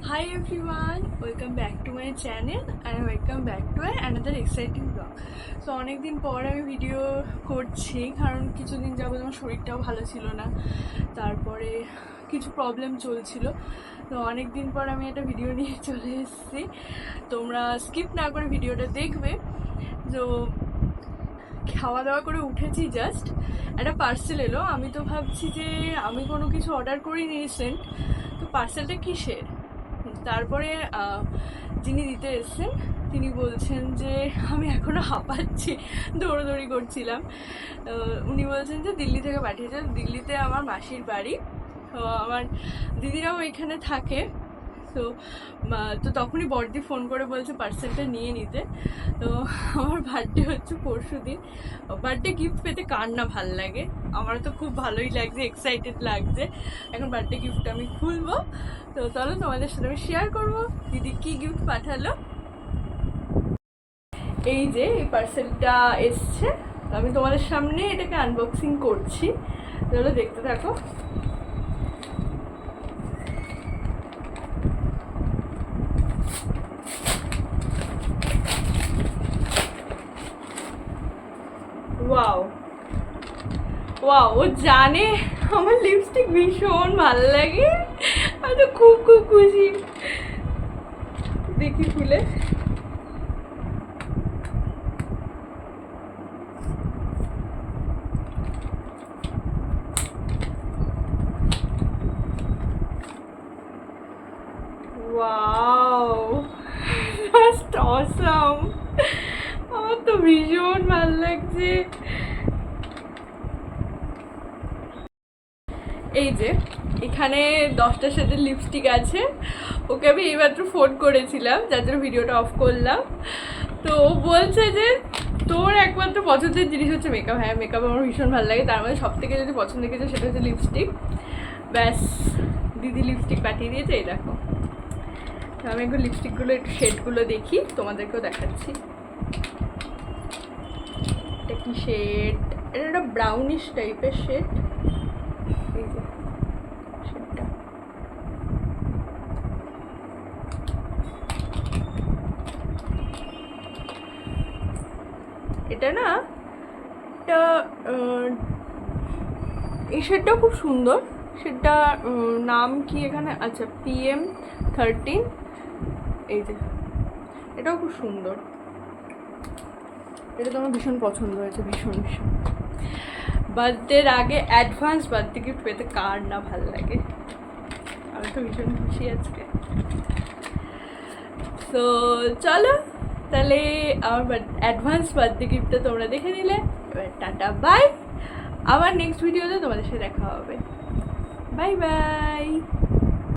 Hi everyone, welcome back to my channel and welcome back to another exciting vlog. So অনেক দিন পর আমি video করছি কারণ কিছুদিন যাবত আমার শরীরটাও ভালো ছিল না, তারপরে কিছু প্রবলেম চলছিল। তো অনেক দিন পর আমি একটা ভিডিও নিয়ে চলে এসেছি, তোমরা স্কিপ না করে ভিডিওটা দেখবে। তো খাওয়া দাওয়া করে উঠেছি, জাস্ট একটা পার্সেল এলো। আমি তো ভাবছি যে আমি কোনো কিছু অর্ডার করিনি রিসেন্ট, তো পার্সেলটা কিসের। তারপরে যিনি দিতে এসেছেন তিনি বলছেন যে আমি এখনও হাঁপাচ্ছি, দৌড়োদৌড়ি করছিলাম। উনি বলছেন যে দিল্লি থেকে পাঠিয়েছে। দিল্লিতে আমার মাসির বাড়ি, আমার দিদিরাও এখানে থাকে। তো তখনই বড়দি ফোন করে বলছে পার্সেলটা নিয়ে নিতে। তো আমার বার্থডে হচ্ছে পরশুদিন। বার্থডে গিফট পেতে কার না ভাল লাগে, আমার তো খুব ভালোই লাগছে, এক্সাইটেড লাগছে। এখন বার্থডে গিফট আমি খুলবো, তো চলো তোমাদের সাথে আমি শেয়ার করবো দিদি কি গিফট পাঠালো। এই যে এই পার্সেলটা এসছে, আমি তোমাদের সামনে এটাকে আনবক্সিং করছি, চলো দেখতে থাকো। ওয়াও ওয়াও, ও জানে আমার লিপস্টিক ভীষণ ভালো লাগে, আমি তো খুব খুব খুশি। দেখি খুলে, ওয়াও জাস্ট অসাম, আমার তো ভীষণ ভালো লাগছে। এই যে এখানে 10টার সাথে লিপস্টিক আছে। ওকে আমি এইমাত্র ফোন করেছিলাম, যার জন্য ভিডিওটা অফ করলাম। তো ও বলছে যে তোর একমাত্র পছন্দের জিনিস হচ্ছে মেকআপ। হ্যাঁ, মেকআপ আমার ভীষণ ভালো লাগে, তার মধ্যে সব থেকে যদি পছন্দের কিছু সেটা হচ্ছে লিপস্টিক। ব্যাস, দিদি লিপস্টিক পাঠিয়ে দিয়েছে। এই দেখো, আমি একটু লিপস্টিকগুলো একটু শেডগুলো দেখি, তোমাদেরকেও দেখাচ্ছি। এটা কি শেড? এটা একটা ব্রাউনিশ টাইপের শেড। এই যে শেডটা, এটা না, এটা এই শেডটাও খুব সুন্দর। সেটা নাম কি এখানে? আচ্ছা, PM13। এই যে এটাও খুব সুন্দর, এটা তো আমার ভীষণ পছন্দ হয়েছে, ভীষণ ভীষণ। বার্থডের আগে অ্যাডভান্স বার্থডে গিফট পেতে কার না ভালো লাগে, আমি তো ভীষণ খুশি আজকে। তো চলো তাহলে আমার অ্যাডভান্স বার্থডে গিফটটা তোমরা দেখে নিলে। এবার টাটা বাই, আবার নেক্সট ভিডিওতে তোমাদের সাথে দেখা হবে। Bye bye.